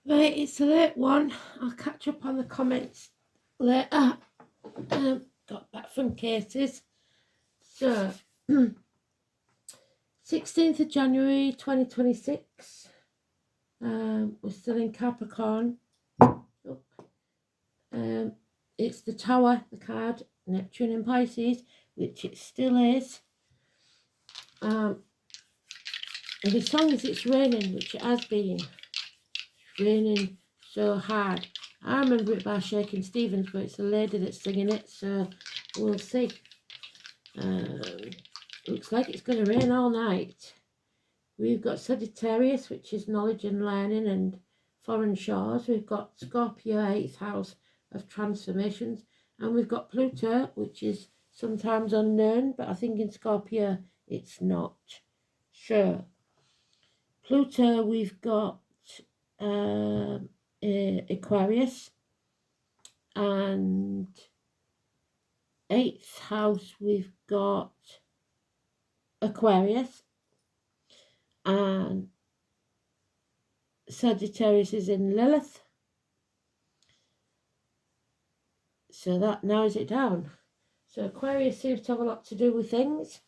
Right, it's a late one. I'll catch up on the comments later. Got back from cases. So, 16th of January 2026. We're still in Capricorn. It's the Tower, the card, Neptune in Pisces, which it still is. And as long as it's raining, which it has been, it's raining so hard. I remember it by Shaking Stevens, but it's a lady that's singing it, so we'll see. Looks like it's going to rain all night. We've got Sagittarius, which is knowledge and learning and foreign shores. We've got Scorpio, 8th house of transformations. And we've got Pluto, which is sometimes unknown, but I think in Scorpio it's not. So, Pluto, we've got Aquarius, and 8th house we've got Aquarius, and Sagittarius is in Lilith. So that narrows it down. So Aquarius seems to have a lot to do with things.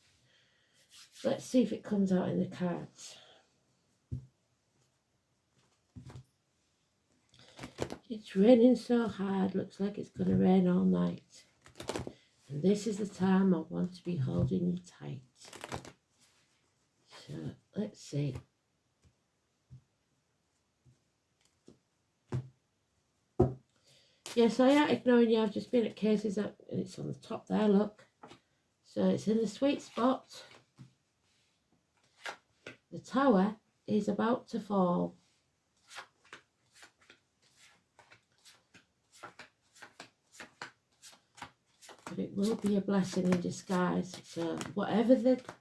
Let's see if it comes out in the cards. It's raining so hard, looks like it's going to rain all night. And this is the time I want to be holding you tight. So let's see. Yes, I am ignoring you. I've just been at cases and it's on the top there, look. So it's in the sweet spot. The Tower is about to fall. But it will be a blessing in disguise. So whatever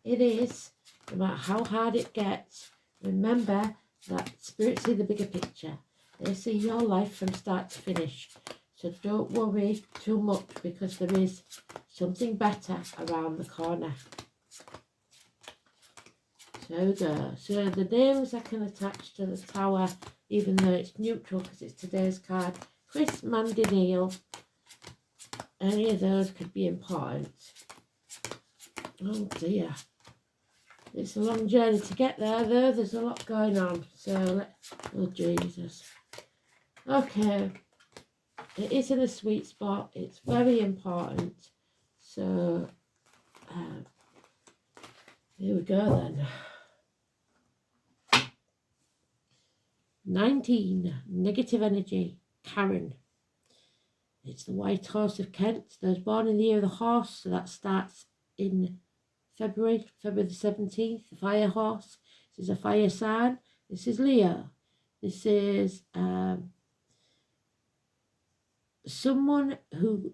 it is, no matter how hard it gets, remember that spirits see the bigger picture. They see your life from start to finish. So don't worry too much, because there is something better around the corner. So there we go. So the names I can attach to the Tower, even though it's neutral because it's today's card. Chris, Mandy, Neil. Any of those could be important. Oh dear. It's a long journey to get there though. There's a lot going on. So, oh Jesus. Okay. It is in a sweet spot. It's very important. So, here we go then. 19. Negative energy. Karen. It's the White Horse of Kent. Those born in the year of the horse. So that starts in February the 17th. The fire horse. This is a fire sign. This is Leo. This is someone who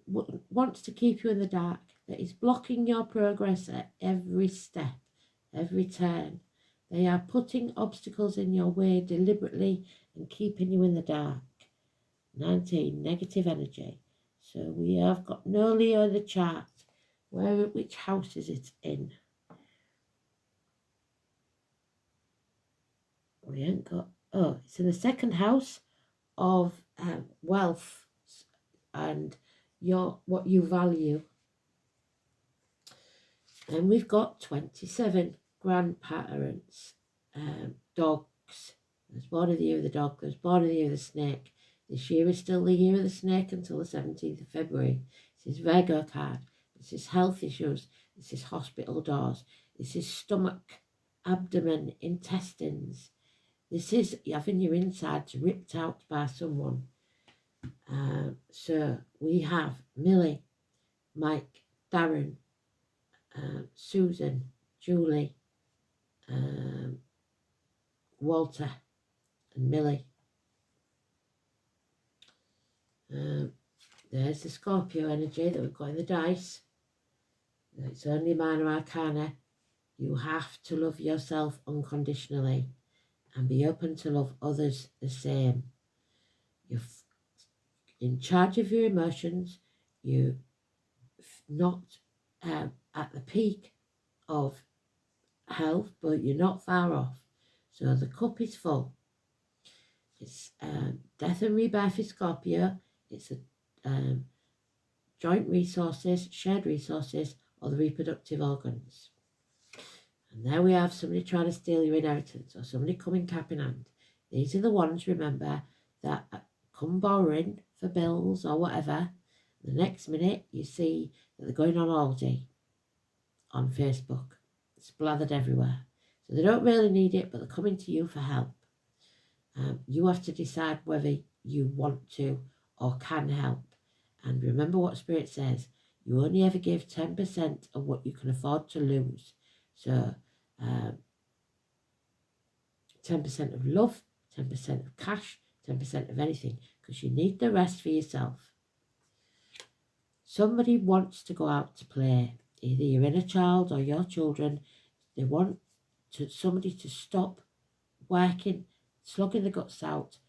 wants to keep you in the dark, that is blocking your progress at every step, every turn. They are putting obstacles in your way deliberately and keeping you in the dark. 19, negative energy. So we have got no Leo in the chart. Which house is it in? We ain't got, oh, it's in the second house of wealth and what you value. And we've got 27 grandparents, dogs. There's born in the year of the dog, there's born in the year of the snake. This year is still the year of the snake until the 17th of February. This is Virgo card. This is health issues. This is hospital doors. This is stomach, abdomen, intestines. This is having your insides ripped out by someone. So we have Millie, Mike, Darren, Susan, Julie, Walter and Millie. There's the Scorpio energy that we've got in the dice. It's only minor arcana. You have to love yourself unconditionally and be open to love others the same. You're in charge of your emotions. You're not at the peak of health, but you're not far off. So the cup is full. It's death and rebirth is Scorpio. It's a joint resources, shared resources, or the reproductive organs. And there we have somebody trying to steal your inheritance, or somebody coming cap in hand. These are the ones, remember, that come borrowing for bills or whatever. The next minute you see that they're going on holiday on Facebook. It's blathered everywhere. So they don't really need it, but they're coming to you for help. You have to decide whether you want to or can help. And remember what Spirit says, you only ever give 10% of what you can afford to lose. So 10% of love, 10% of cash, 10% of anything, because you need the rest for yourself. Somebody wants to go out to play, either your inner child or your children. They want somebody to stop working, slugging the guts out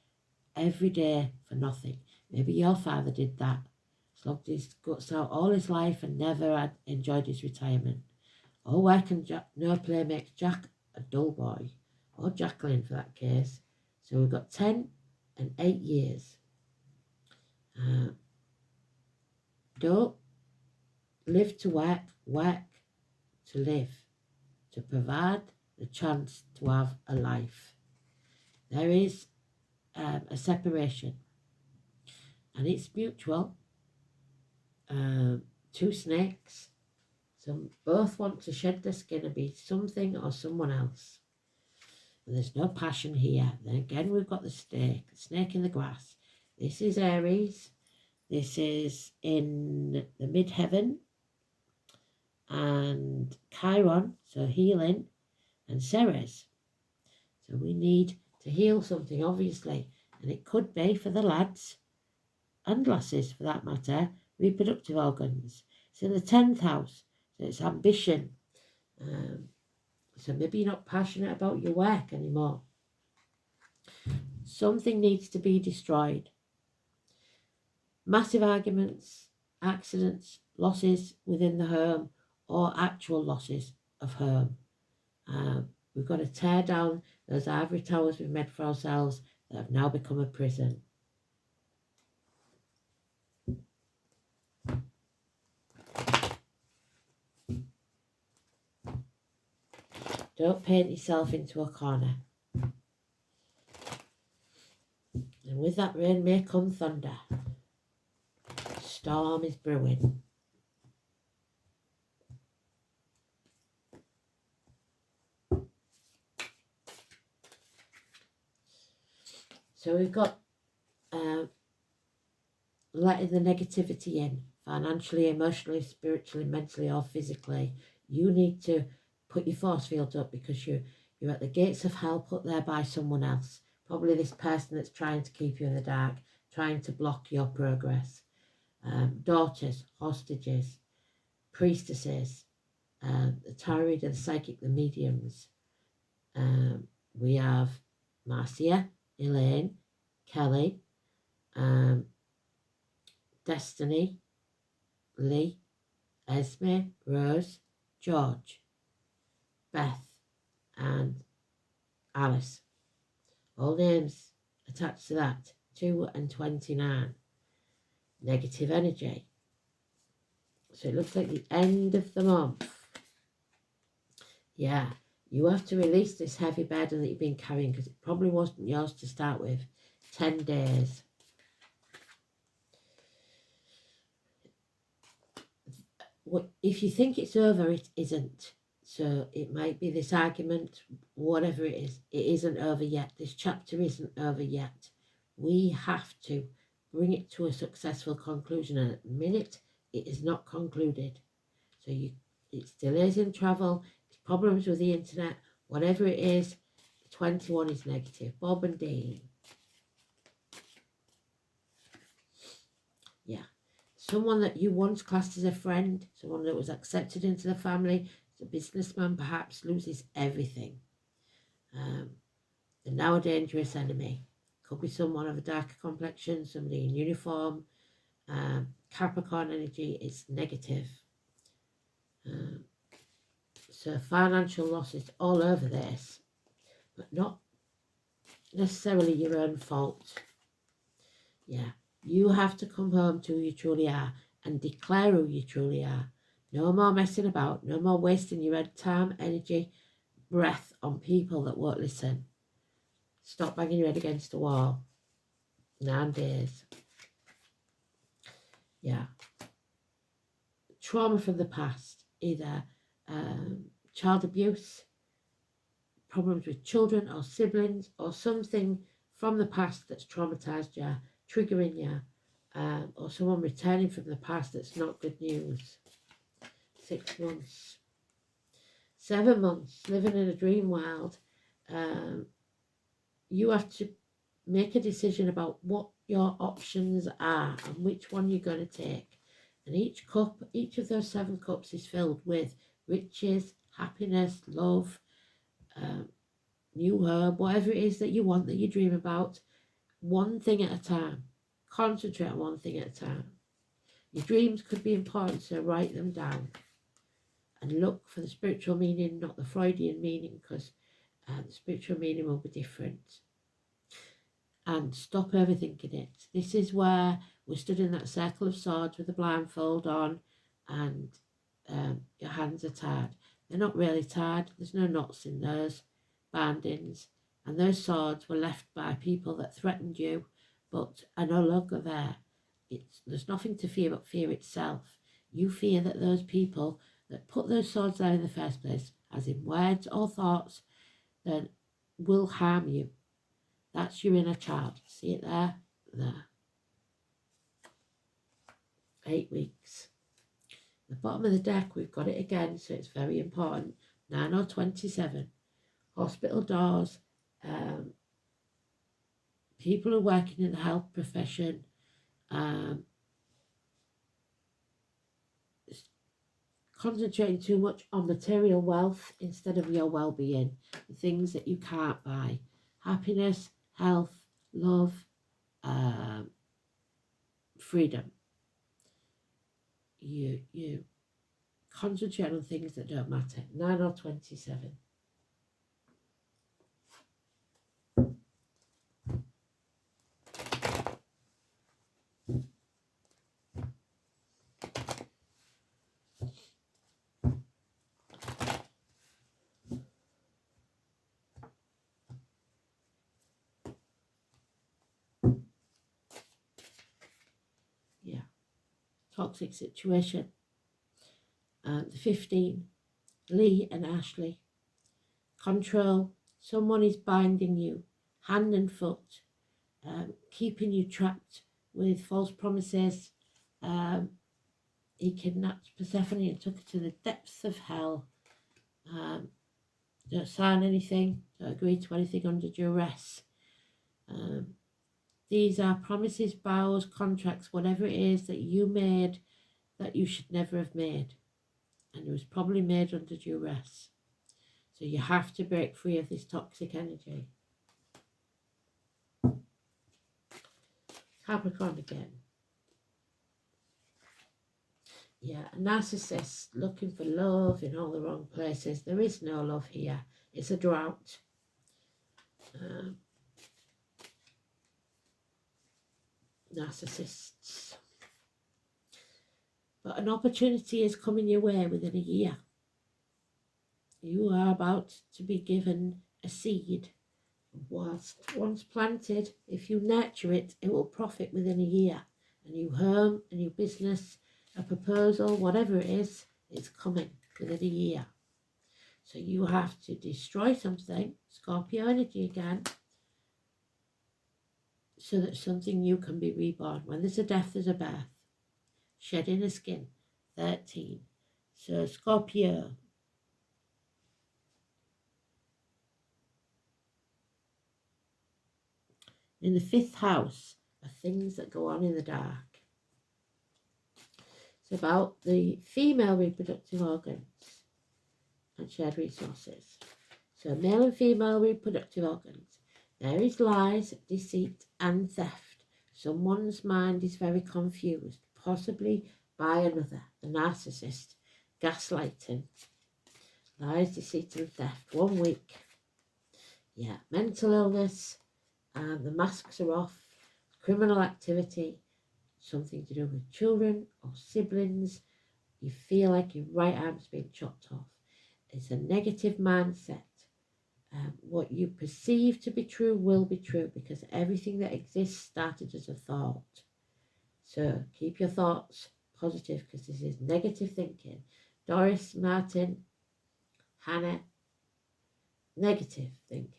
every day for nothing. Maybe your father did that, slugged his guts out all his life and never had enjoyed his retirement. All work and no play makes Jack a dull boy, or Jacqueline for that case. So we've got 10 and 8 years. Don't live to work, work to live, to provide the chance to have a life. There is a separation, and it's mutual. Two snakes, both want to shed their skin and be something or someone else. And there's no passion here. Then again, we've got the snake in the grass. This is Aries. This is in the midheaven. And Chiron, so healing, and Ceres. So we need to heal something, obviously. And it could be for the lads, and lasses for that matter, reproductive organs. It's in the 10th house, so it's ambition. So maybe you're not passionate about your work anymore. Something needs to be destroyed. Massive arguments, accidents, losses within the home, or actual losses of home. We've got to tear down those ivory towers we've made for ourselves that have now become a prison. Don't paint yourself into a corner. And with that rain may come thunder. Storm is brewing. So we've got letting the negativity in, financially, emotionally, spiritually, mentally, or physically. You need to put your force field up, because you're at the gates of hell put there by someone else. Probably this person that's trying to keep you in the dark, trying to block your progress. Daughters, hostages, priestesses, the tarot reader, the psychic, the mediums. We have Marcia, Elaine, Kelly, Destiny, Lee, Esme, Rose, George, Beth, and Alice. All names attached to that. 2 and 29. Negative energy. So it looks like the end of the month. Yeah, you have to release this heavy burden that you've been carrying, because it probably wasn't yours to start with. 10 days. If you think it's over, it isn't. So it might be this argument, whatever it isn't over yet. This chapter isn't over yet. We have to bring it to a successful conclusion, and at the minute it is not concluded. So it's delays in travel, it's problems with the internet, whatever it is. 21 is negative. Bob and Dean. Yeah. Someone that you once classed as a friend, someone that was accepted into the family, a businessman perhaps, loses everything. They're now a dangerous enemy. Could be someone of a darker complexion, somebody in uniform. Capricorn energy is negative. So financial losses all over this, but not necessarily your own fault. Yeah, you have to come home to who you truly are and declare who you truly are. No more messing about, no more wasting your head, time, energy, breath on people that won't listen. Stop banging your head against the wall. 9 days. Yeah. Trauma from the past, either child abuse, problems with children or siblings, or something from the past that's traumatized you, triggering you, or someone returning from the past that's not good news. 6 months. 7 months, living in a dream world. You have to make a decision about what your options are and which one you're going to take. And each cup, each of those 7 cups is filled with riches, happiness, love, new home, whatever it is that you want, that you dream about. One thing at a time. Concentrate on one thing at a time. Your dreams could be important, so write them down. And look for the spiritual meaning, not the Freudian meaning, because the spiritual meaning will be different. And stop overthinking it. This is where we're stood in that circle of swords with the blindfold on, and your hands are tied. They're not really tied. There's no knots in those bindings. And those swords were left by people that threatened you, but are no longer there. There's nothing to fear but fear itself. You fear that those people that put those swords there in the first place, as in words or thoughts, then will harm you. That's your inner child. See it there? There. 8 weeks. The bottom of the deck, we've got it again, so it's very important. 9 or 27. Hospital doors. People who are working in the health profession. Concentrating too much on material wealth instead of your well-being. The things that you can't buy. Happiness, health, love, freedom. You concentrate on things that don't matter. 9 or 27. Yeah. Toxic situation. The 15. Lee and Ashley. Control. Someone is binding you, hand and foot, keeping you trapped with false promises. He kidnapped Persephone and took her to the depths of hell. Don't sign anything, don't agree to anything under duress. These are promises, vows, contracts, whatever it is that you made that you should never have made. And it was probably made under duress. So you have to break free of this toxic energy. Capricorn again. Yeah, a narcissist looking for love in all the wrong places. There is no love here. It's a drought. Narcissists. But an opportunity is coming your way within a year. You are about to be given a seed. Once planted, if you nurture it, it will profit within a year. A new home, a new business, a proposal, whatever it is, it's coming within a year. So you have to destroy something, Scorpio energy again, so that something new can be reborn. When there's a death, there's a birth. Shedding a skin, 13. So Scorpio. In the 5th house are things that go on in the dark. It's about the female reproductive organs and shared resources. So male and female reproductive organs. There is lies, deceit and theft. Someone's mind is very confused, possibly by another, the narcissist, gaslighting, lies, deceit and theft. 1 week. Yeah, mental illness, and the masks are off. Criminal activity, something to do with children or siblings. You feel like your right arm's being chopped off. It's a negative mindset. What you perceive to be true will be true, because everything that exists started as a thought. So keep your thoughts positive, because this is negative thinking. Doris, Martin, Hannah, negative thinking.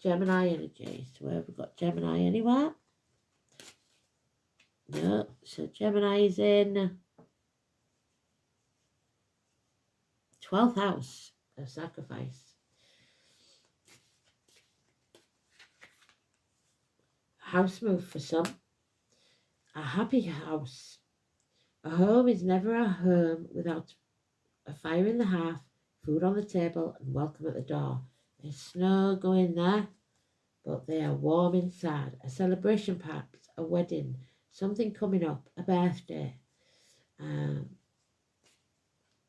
Gemini energy. So where have we got Gemini anywhere? No. So Gemini is in 12th house of sacrifice. House move for some. A happy house. A home is never a home without a fire in the hearth, food on the table, and welcome at the door. There's snow going there, but they are warm inside. A celebration, perhaps, a wedding, something coming up, a birthday.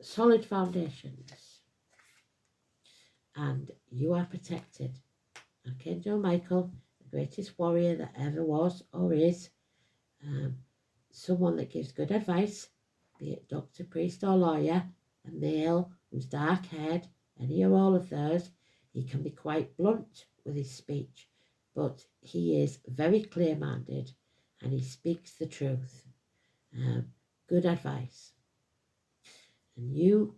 Solid foundations. And you are protected. Archangel Michael, the greatest warrior that ever was or is. Someone that gives good advice, be it doctor, priest or lawyer, a male who's dark-haired, any or all of those. He can be quite blunt with his speech, but he is very clear-minded and he speaks the truth. Good advice. And you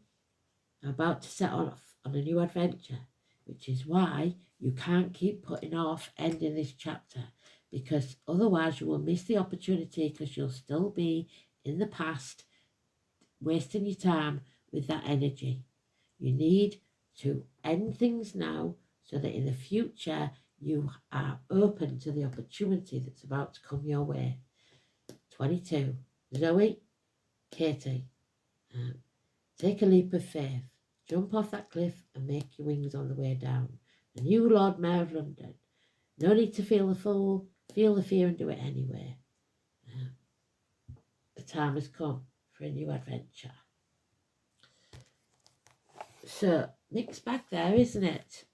are about to set off on a new adventure, which is why you can't keep putting off ending this chapter, because otherwise you will miss the opportunity, because you'll still be in the past wasting your time with that energy. You need to end things now so that in the future you are open to the opportunity that's about to come your way. 22. Zoe, Katie, take a leap of faith. Jump off that cliff and make your wings on the way down. The new Lord Mayor of London. No need to feel the fool. Feel the fear and do it anyway. The time has come for a new adventure. So, mixed bag there, isn't it?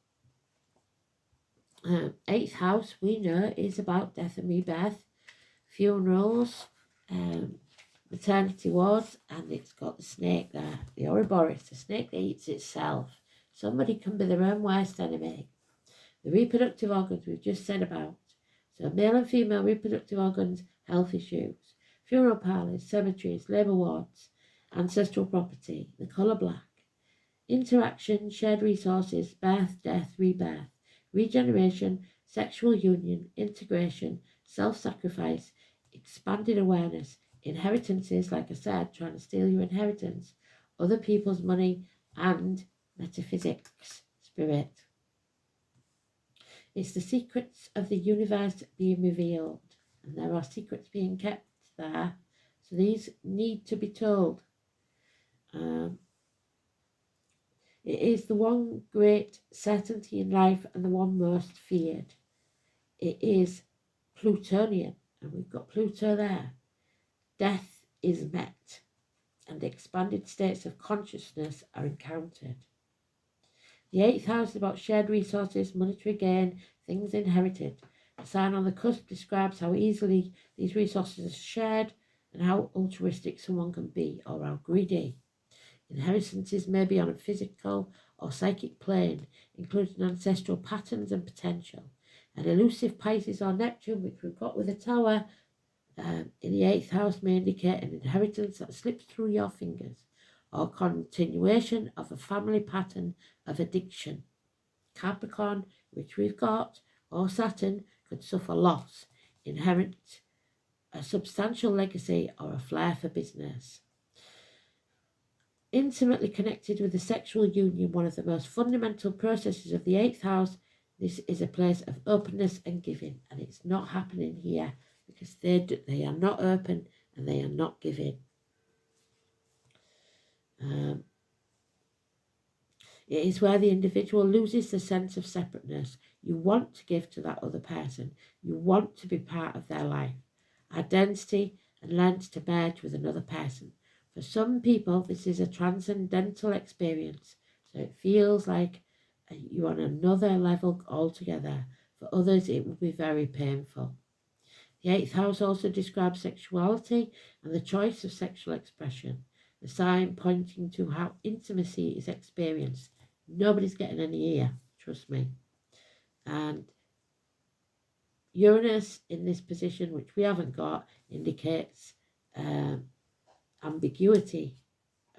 8th house, we know, is about death and rebirth, funerals, maternity wards, and it's got the snake there, the Ouroboros, the snake that eats itself. Somebody can be their own worst enemy. The reproductive organs we've just said about. So male and female reproductive organs, health issues, funeral parlours, cemeteries, labour wards, ancestral property, the colour black, interaction, shared resources, birth, death, rebirth, regeneration, sexual union, integration, self-sacrifice, expanded awareness, inheritances, like I said, trying to steal your inheritance, other people's money, and metaphysics, spirit. It's the secrets of the universe being revealed, and there are secrets being kept there, so these need to be told. It is the one great certainty in life and the one most feared. It is Plutonian, and we've got Pluto there. Death is met, and expanded states of consciousness are encountered. The 8th house is about shared resources, monetary gain, things inherited. The sign on the cusp describes how easily these resources are shared and how altruistic someone can be, or how greedy. Inheritances may be on a physical or psychic plane, including ancestral patterns and potential. An elusive Pisces or Neptune, which we've got with the Tower, in the 8th house, may indicate an inheritance that slips through your fingers, or continuation of a family pattern of addiction. Capricorn, which we've got, or Saturn, could suffer loss, inherit a substantial legacy, or a flair for business. Intimately connected with the sexual union, one of the most fundamental processes of the 8th house, this is a place of openness and giving, and it's not happening here because they are not open and they are not giving. It is where the individual loses the sense of separateness. You want to give to that other person. You want to be part of their life, identity, and learn to merge with another person. For some people, this is a transcendental experience. So it feels like you're on another level altogether. For others, it will be very painful. The 8th house also describes sexuality and the choice of sexual expression, a sign pointing to how intimacy is experienced. Nobody's getting any here, trust me. And Uranus in this position, which we haven't got, indicates ambiguity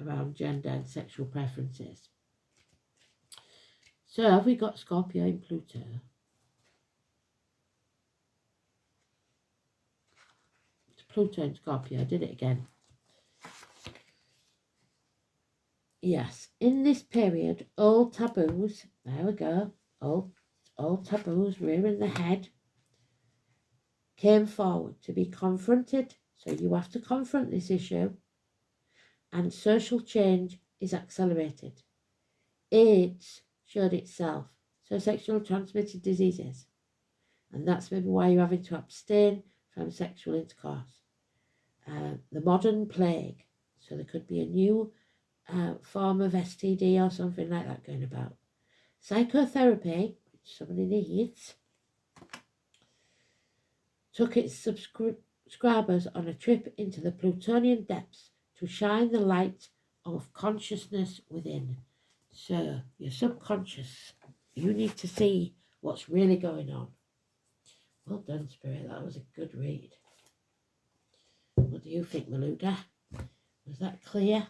around gender and sexual preferences. So have we got Scorpio in Pluto? It's Pluto in Scorpio. I did it again. Yes, in this period, old taboos, there we go, old taboos rearing the head, came forward to be confronted. So you have to confront this issue, and social change is accelerated. AIDS showed itself, so sexually transmitted diseases, and that's maybe why you're having to abstain from sexual intercourse. The modern plague, so there could be a new form of STD or something like that going about. Psychotherapy, which somebody needs, took its subscribers on a trip into the Plutonian depths to shine the light of consciousness within. So, your subconscious, you need to see what's really going on. Well done, Spirit. That was a good read. What do you think, Maluda? Was that clear?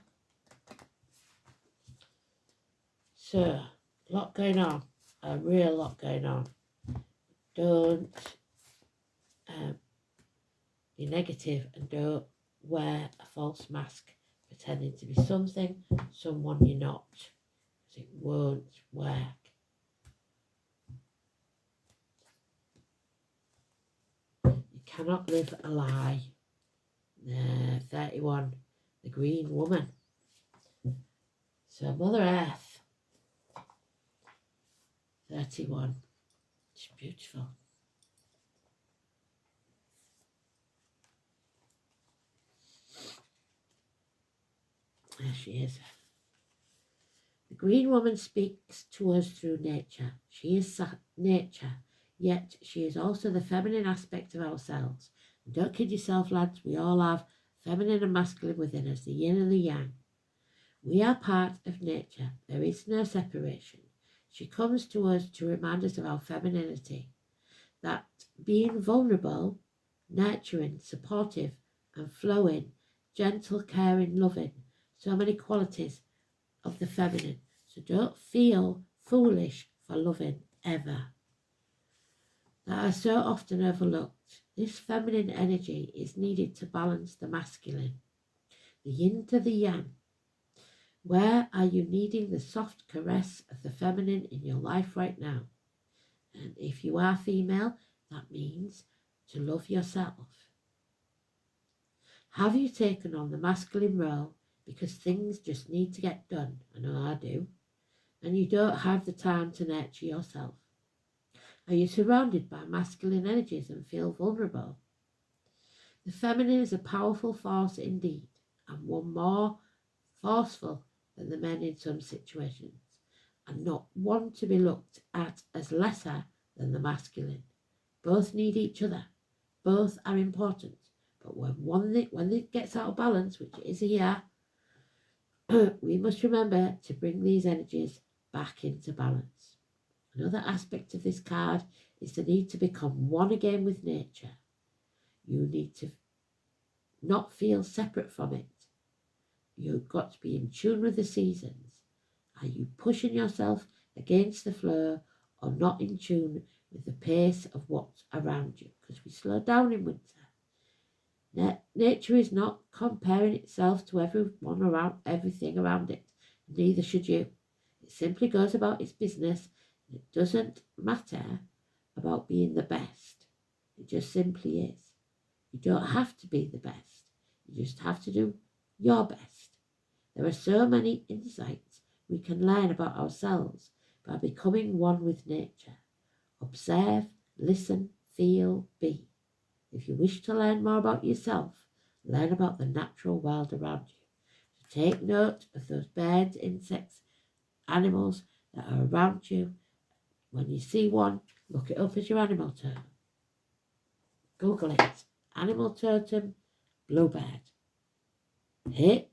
So, a lot going on. A real lot going on. Don't be negative and don't wear a false mask pretending to be something, someone you're not. Because it won't work. You cannot live a lie. 31, the Green Woman. So Mother Earth, 31. It's beautiful. There she is. The Green Woman speaks to us through nature. She is nature, yet she is also the feminine aspect of ourselves. And don't kid yourself, lads, we all have feminine and masculine within us, the yin and the yang. We are part of nature. There is no separation. She comes to us to remind us of our femininity, that being vulnerable, nurturing, supportive and flowing, gentle, caring, loving, so many qualities of the feminine. So don't feel foolish for loving ever. That are so often overlooked. This feminine energy is needed to balance the masculine, the yin to the yang. Where are you needing the soft caress of the feminine in your life right now? And if you are female, that means to love yourself. Have you taken on the masculine role because things just need to get done? I know I do. And you don't have the time to nurture yourself. Are you surrounded by masculine energies and feel vulnerable? The feminine is a powerful force indeed, and one more forceful than the men in some situations, and not one to be looked at as lesser than the masculine. Both need each other. Both are important. But when it gets out of balance, which it is here, we must remember to bring these energies back into balance. Another aspect of this card is the need to become one again with nature. You need to not feel separate from it. You've got to be in tune with the seasons. Are you pushing yourself against the flow or not in tune with the pace of what's around you? Because we slow down in winter. Nature is not comparing itself to everything around it. Neither should you. It simply goes about its business. It doesn't matter about being the best. It just simply is. You don't have to be the best. You just have to do your best. There are so many insights we can learn about ourselves by becoming one with nature. Observe, listen, feel, be. If you wish to learn more about yourself, learn about the natural world around you. So take note of those birds, insects, animals that are around you. When you see one, look it up as your animal totem. Google it. Animal totem, bluebird. Hit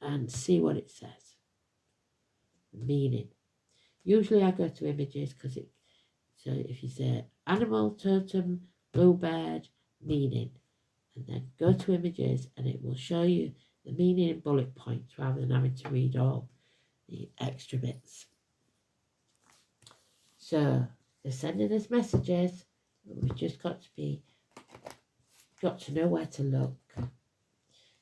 and see what it says. The meaning. Usually I go to images because it, so if you say animal totem, bluebird, meaning, and then go to images and it will show you the meaning in bullet points rather than having to read all the extra bits. So they're sending us messages, but we've just got to know where to look.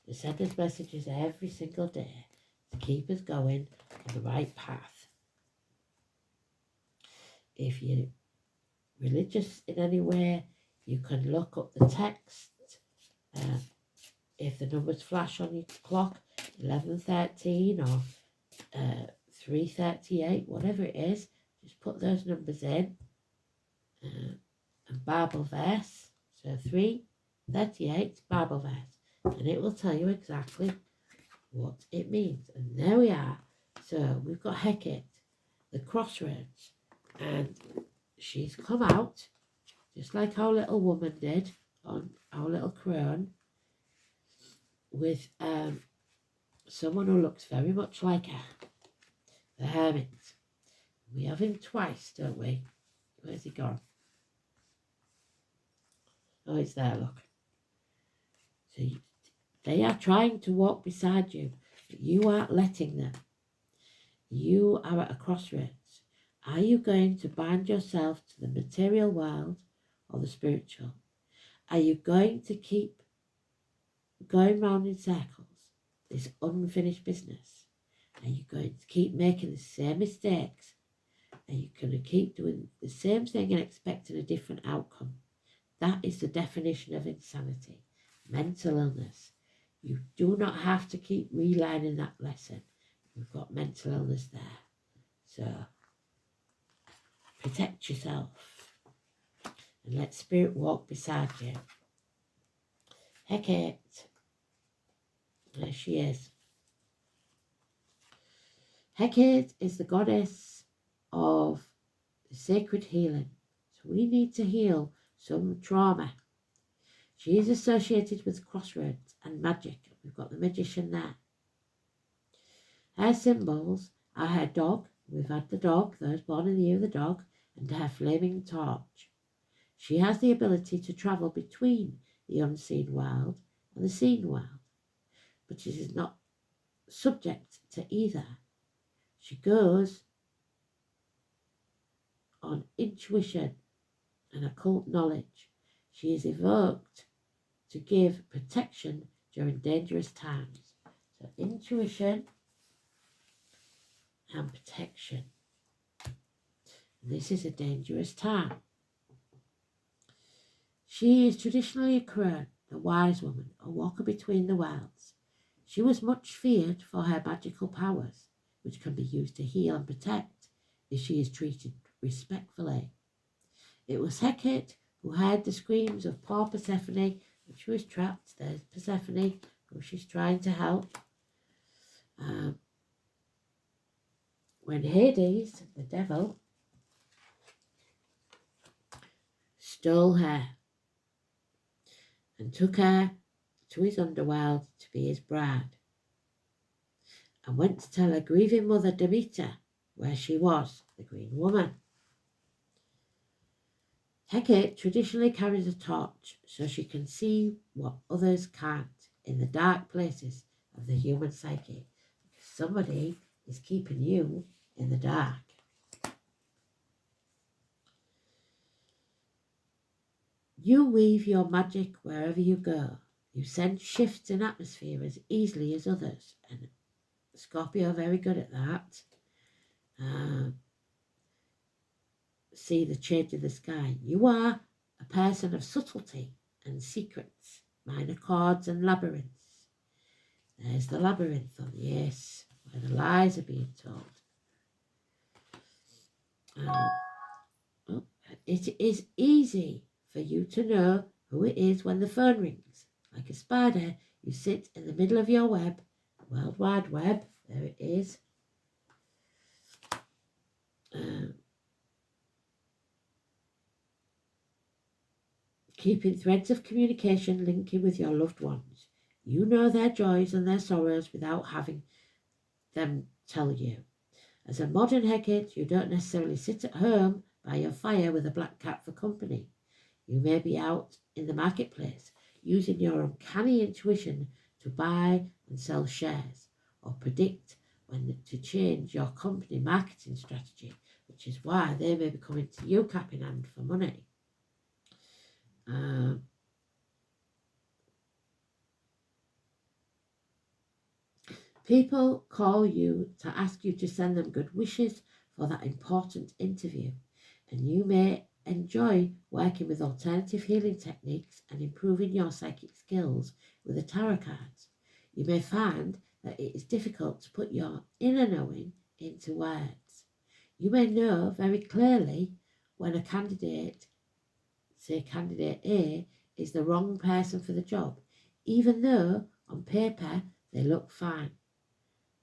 They send us messages every single day to keep us going on the right path. If you're religious in any way, you can look up the text. If the numbers flash on your clock, 11:13 or 3:38, whatever it is, just put those numbers in. And Bible verse, so 3:38 Bible verse, and it will tell you exactly what it means. And there we are. So we've got Hecate, the crossroads, and she's come out just like our little woman did on our little crone, with someone who looks very much like her, the hermit. We have him twice, don't we? Where's he gone? Oh, it's there, look. So they are trying to walk beside you, but you aren't letting them. You are at a crossroads. Are you going to bind yourself to the material world or the spiritual? Are you going to keep going round in circles, this unfinished business? Are you going to keep making the same mistakes? Are you going to keep doing the same thing and expecting a different outcome? That is the definition of insanity, mental illness. You do not have to keep relearning that lesson. You've got mental illness there. So protect yourself and let spirit walk beside you. Hecate, there she is. Hecate is the goddess of the sacred healing. So we need to heal some trauma. She is associated with crossroads and magic. We've got the magician there. Her symbols are her dog. We've had the dog, those born in the year of the dog, and her flaming torch. She has the ability to travel between the unseen world and the seen world, but she is not subject to either. She goes on intuition and occult knowledge. She is evoked to give protection during dangerous times. So intuition and protection. This is a dangerous time. She is traditionally a crone, the wise woman, a walker between the worlds. She was much feared for her magical powers, which can be used to heal and protect if she is treated respectfully. It was Hecate who heard the screams of poor Persephone when she was trapped. There's Persephone, who she's trying to help. When Hades, the devil, stole her and took her to his underworld to be his bride, and went to tell her grieving mother Demeter where she was, the Green Woman. Hecate traditionally carries a torch so she can see what others can't in the dark places of the human psyche. Somebody is keeping you in the dark. You weave your magic wherever you go. You send shifts in atmosphere as easily as others. And Scorpio, very good at that. See the change in the sky. You are a person of subtlety and secrets, minor chords and labyrinths. There's the labyrinth on the ace, where the lies are being told. It is easy for you to know who it is when the phone rings. Like a spider, you sit in the middle of your web, World Wide Web, there it is, Keeping threads of communication linking with your loved ones. You know their joys and their sorrows without having them tell you. As a modern Hecate, you don't necessarily sit at home by your fire with a black cat for company. You may be out in the marketplace using your uncanny intuition to buy and sell shares or predict when to change your company marketing strategy, which is why they may be coming to you cap in hand for money. People call you to ask you to send them good wishes for that important interview, and you may enjoy working with alternative healing techniques and improving your psychic skills with the tarot cards. You may find that it is difficult to put your inner knowing into words. You may know very clearly when a candidate, say candidate A, is the wrong person for the job, even though on paper they look fine.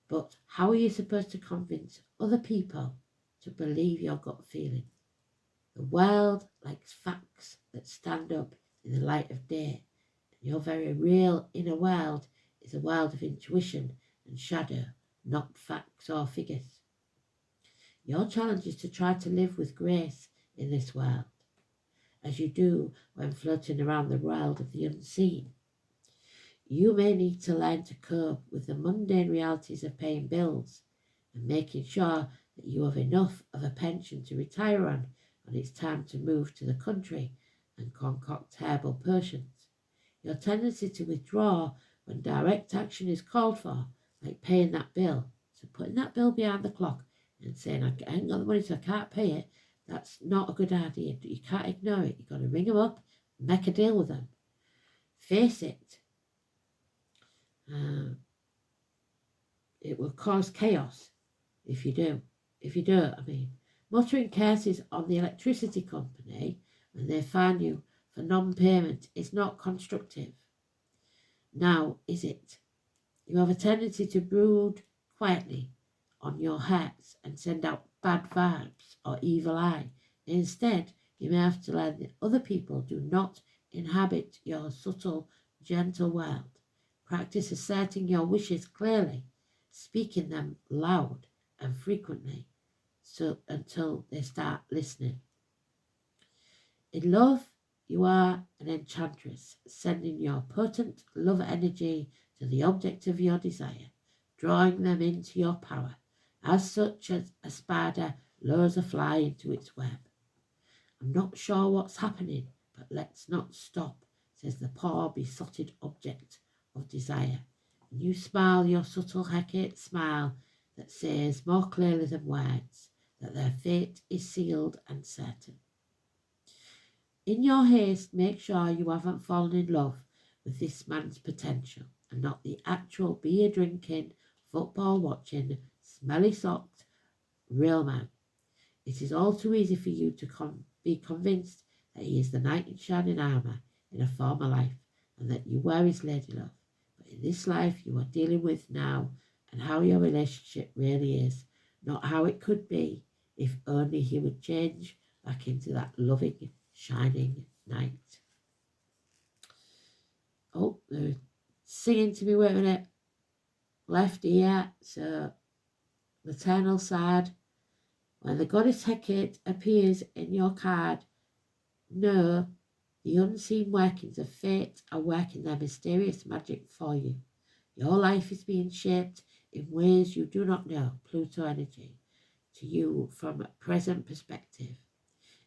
But how are you supposed to convince other people to believe your gut feeling? The world likes facts that stand up in the light of day, and your very real inner world is a world of intuition and shadow, not facts or figures. Your challenge is to try to live with grace in this world, as you do when floating around the world of the unseen. You may need to learn to cope with the mundane realities of paying bills and making sure that you have enough of a pension to retire on when it's time to move to the country and concoct herbal potions. Your tendency to withdraw when direct action is called for, like paying that bill, so putting that bill behind the clock and saying, I ain't got the money so I can't pay it, that's not a good idea. You can't ignore it. You've got to ring them up and make a deal with them. Face it. It will cause chaos if you do. If you don't, muttering curses on the electricity company when they fine you for non-payment is not constructive. Now, is it? You have a tendency to brood quietly on your hurts and send out bad vibes or evil eye. Instead, you may have to learn that other people do not inhabit your subtle, gentle world. Practice asserting your wishes clearly, speaking them loud and frequently until they start listening. In love, you are an enchantress, sending your potent love energy to the object of your desire, drawing them into your power, as such as a spider lures a fly into its web. I'm not sure what's happening, but let's not stop, says the poor besotted object of desire. And you smile your subtle Hecate smile that says more clearly than words that their fate is sealed and certain. In your haste, make sure you haven't fallen in love with this man's potential and not the actual beer drinking, football watching, smelly socked real man. It is all too easy for you to be convinced that he is the knight in shining armour in a former life and that you were his lady love. But in this life you are dealing with now and how your relationship really is, not how it could be if only he would change back into that loving, shining knight. Oh, they're singing to me, wait a minute. Left ear, so maternal side. When the goddess Hecate appears in your card, know the unseen workings of fate are working their mysterious magic for you. Your life is being shaped in ways you do not know, Pluto energy, to you from a present perspective.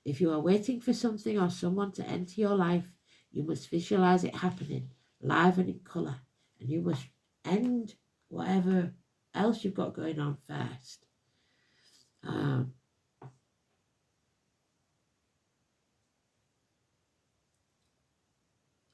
If you are waiting for something or someone to enter your life, you must visualize it happening, live and in colour, and you must end whatever else you've got going on first.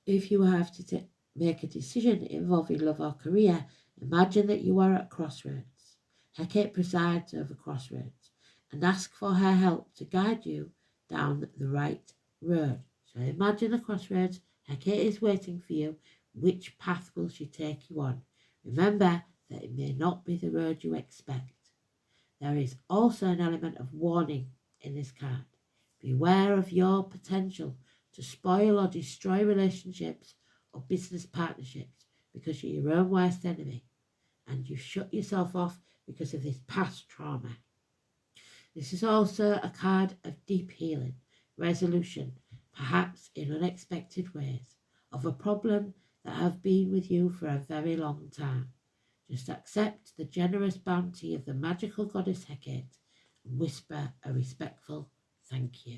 If you have to make a decision involving love or career, imagine that you are at crossroads. Hecate presides over crossroads and ask for her help to guide you down the right road. So imagine the crossroads. Hecate is waiting for you. Which path will she take you on? Remember that it may not be the road you expect. There is also an element of warning in this card. Beware of your potential to spoil or destroy relationships or business partnerships because you're your own worst enemy and you shut yourself off because of this past trauma. This is also a card of deep healing, resolution, perhaps in unexpected ways, of a problem that have been with you for a very long time. Just accept the generous bounty of the magical goddess Hecate and whisper a respectful thank you.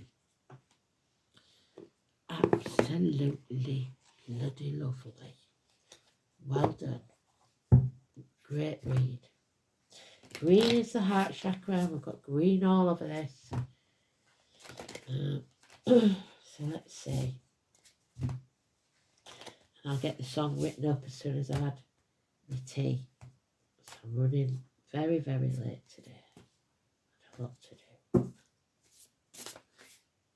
Absolutely bloody lovely. Well done. Great read. Green is the heart chakra. We've got green all over this. So let's see. And I'll get the song written up as soon as I've had my tea. So I'm running very, very late today. I've a lot to do.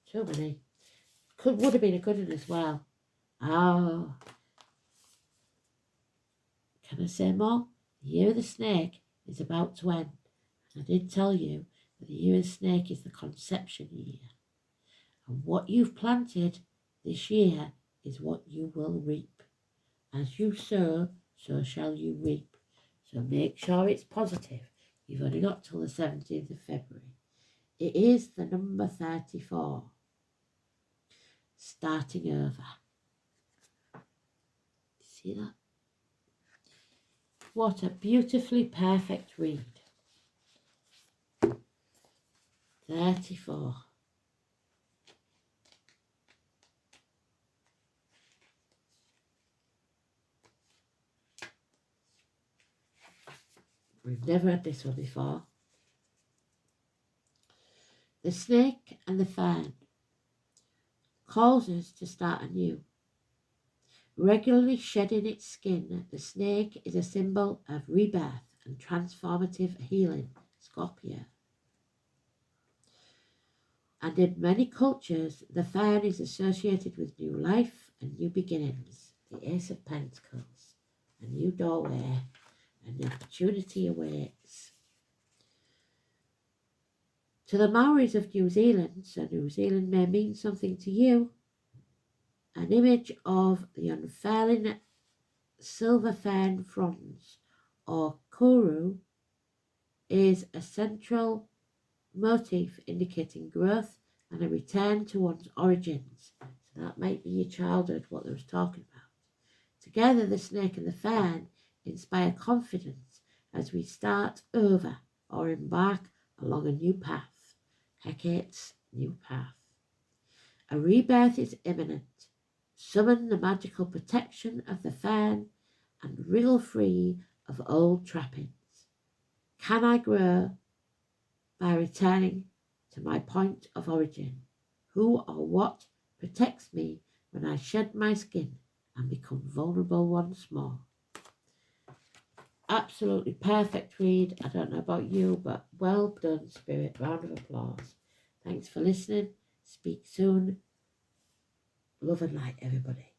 Too many. Would have been a good one as well. Oh. Can I say more? The year of the snake is about to end. And I did tell you that the year of the snake is the conception year. And what you've planted this year is what you will reap. As you sow, so shall you reap. So make sure it's positive. You've only got till the 17th of February. It is the number 34. Starting over. See that? What a beautifully perfect read. 34. We've never had this one before. The snake and the fern calls us to start anew. Regularly shedding its skin, the snake is a symbol of rebirth and transformative healing, Scorpio. And in many cultures, the fern is associated with new life and new beginnings. The Ace of Pentacles, a new doorway, and the opportunity awaits. To the Maoris of New Zealand, so New Zealand may mean something to you, an image of the unfurling silver fern fronds, or kuru, is a central motif indicating growth and a return to one's origins. So that might be your childhood, what they was talking about. Together, the snake and the fern inspire confidence as we start over or embark along a new path. Hecate's new path. A rebirth is imminent. Summon the magical protection of the fern and wriggle free of old trappings. Can I grow by returning to my point of origin? Who or what protects me when I shed my skin and become vulnerable once more? Absolutely perfect read. I don't know about you, but well done, Spirit. Round of applause. Thanks for listening. Speak soon. Love and light, everybody.